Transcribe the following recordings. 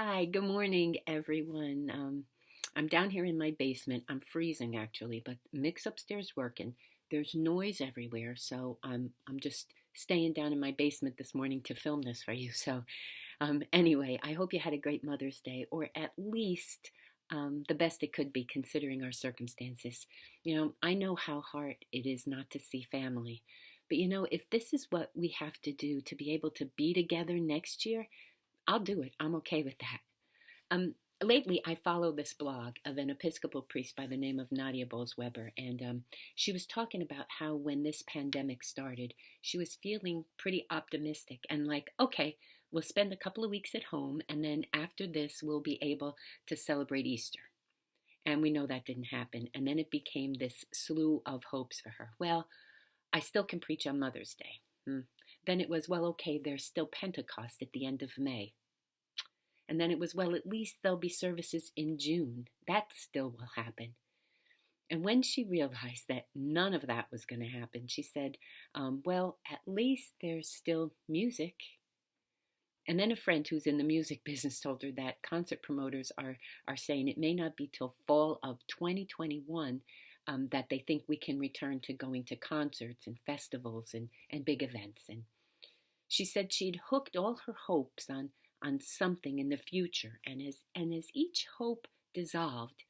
Hi, good morning, everyone. I'm down here in my basement. I'm freezing actually, but Mick's upstairs working. There's noise everywhere, so I'm just staying down in my basement this morning to film this for you. Anyway, I hope you had a great Mother's Day, or at least the best it could be considering our circumstances. I know how hard it is not to see family, but if this is what we have to do to be able to be together next year, I'll do it. I'm okay with that. Um, Lately, I follow this blog of an Episcopal priest by the name of Nadia Bolz-Weber, and she was talking about how when this pandemic started, she was feeling pretty optimistic and like, okay, we'll spend a couple of weeks at home, and then after this, we'll be able to celebrate Easter. And we know that didn't happen. And then it became this slew of hopes for her. Well, I still can preach on Mother's Day. Then it was, well, okay, there's still Pentecost at the end of May. And then it was, well, at least there'll be services in June. That still will happen. And when she realized that none of that was going to happen, she said, well, at least there's still music. And then a friend who's in the music business told her that concert promoters are saying it may not be till fall of 2021 that they think we can return to going to concerts and festivals and big events. And she said she'd hooked all her hopes on something in the future, and as each hope dissolved,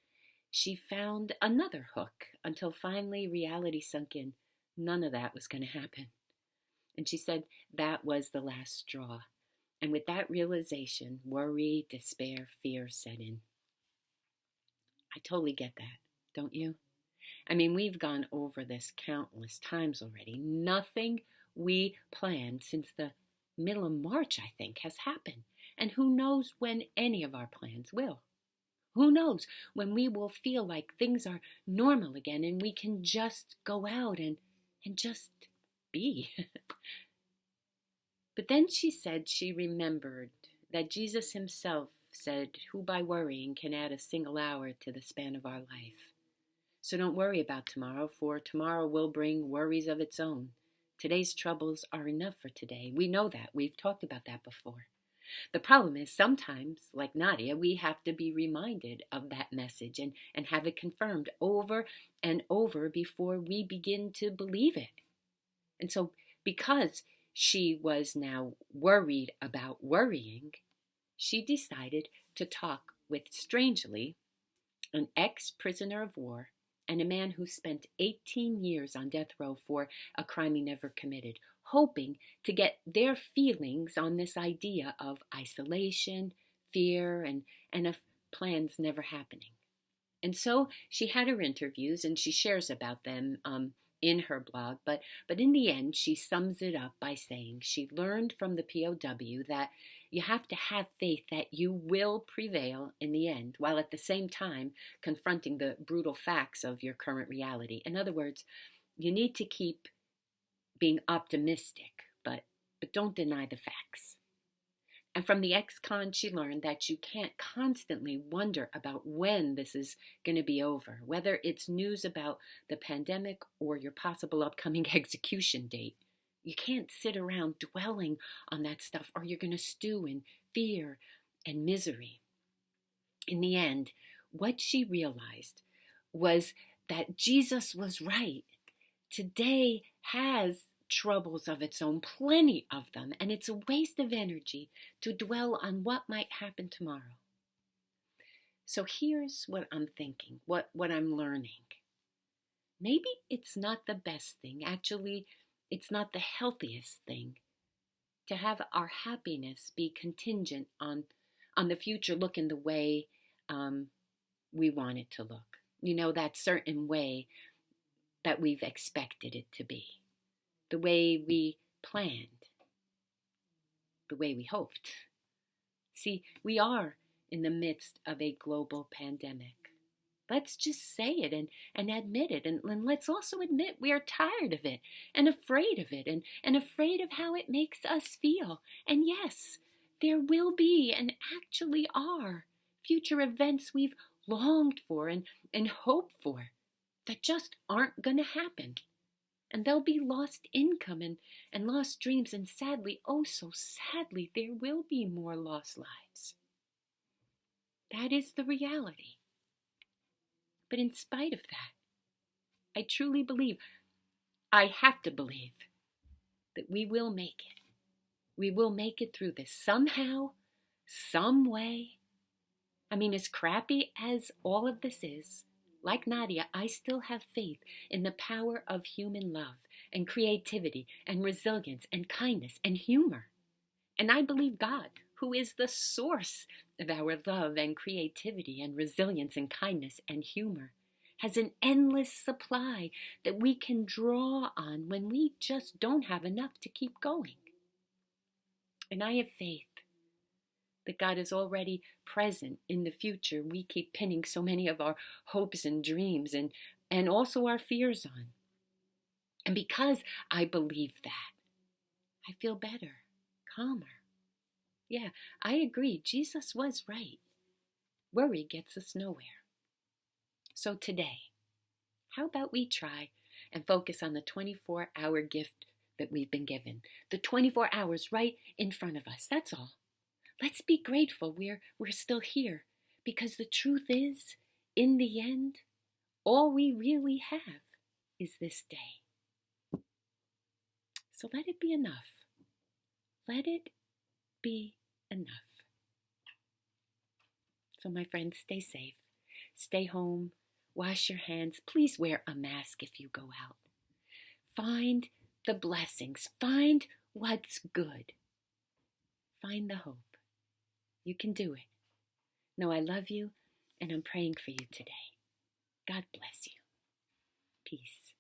she found another hook until finally reality sunk in. None of that was going to happen. And she said that was the last straw. And with that realization, worry, despair, fear set in. I totally get that, don't you? I mean, we've gone over this countless times already. Nothing we planned since the middle of March, I think, has happened. And who knows when any of our plans will? Who knows when we will feel like things are normal again and we can just go out and just be. But then she said she remembered that Jesus himself said, who by worrying can add a single hour to the span of our life? So don't worry about tomorrow, for tomorrow will bring worries of its own. Today's troubles are enough for today. We know that. We've talked about that before. The problem is sometimes, like Nadia, we have to be reminded of that message and have it confirmed over and over before we begin to believe it. And so because she was now worried about worrying, she decided to talk with, strangely, an ex-prisoner of war and a man who spent 18 years on death row for a crime he never committed, hoping to get their feelings on this idea of isolation, fear, and of plans never happening. And so she had her interviews, and she shares about them in her blog, but in the end, she sums it up by saying she learned from the POW that you have to have faith that you will prevail in the end, while at the same time confronting the brutal facts of your current reality. In other words, you need to keep being optimistic, but don't deny the facts. And from the ex-con, she learned that you can't constantly wonder about when this is going to be over, whether it's news about the pandemic or your possible upcoming execution date. You can't sit around dwelling on that stuff, or you're going to stew in fear and misery. In the end, what she realized was that Jesus was right. Today has troubles of its own, plenty of them, and it's a waste of energy to dwell on what might happen tomorrow. So here's what I'm thinking, what I'm learning. Maybe it's not the best thing, actually, it's not the healthiest thing to have our happiness be contingent on the future looking the way we want it to look. That certain way that we've expected it to be. The way we planned, the way we hoped. See, we are in the midst of a global pandemic. Let's just say it and admit it. And let's also admit we are tired of it and afraid of it and afraid of how it makes us feel. And yes, there will be and actually are future events we've longed for and hoped for that just aren't going to happen. And there'll be lost income and lost dreams. And sadly, oh so sadly, there will be more lost lives. That is the reality. But in spite of that, I truly believe, I have to believe, that we will make it. We will make it through this somehow, some way. I mean, as crappy as all of this is, like Nadia, I still have faith in the power of human love and creativity and resilience and kindness and humor. And I believe God, who is the source of our love and creativity and resilience and kindness and humor, has an endless supply that we can draw on when we just don't have enough to keep going. And I have faith that God is already present in the future we keep pinning so many of our hopes and dreams and also our fears on. And because I believe that, I feel better, calmer. Yeah, I agree. Jesus was right. Worry gets us nowhere. So today, how about we try and focus on the 24-hour gift that we've been given? The 24 hours right in front of us. That's all. Let's be grateful we're still here, because the truth is, in the end, all we really have is this day. So let it be enough. Let it be enough. So my friends, stay safe. Stay home. Wash your hands. Please wear a mask if you go out. Find the blessings. Find what's good. Find the hope. You can do it. No, I love you, and I'm praying for you today. God bless you. Peace.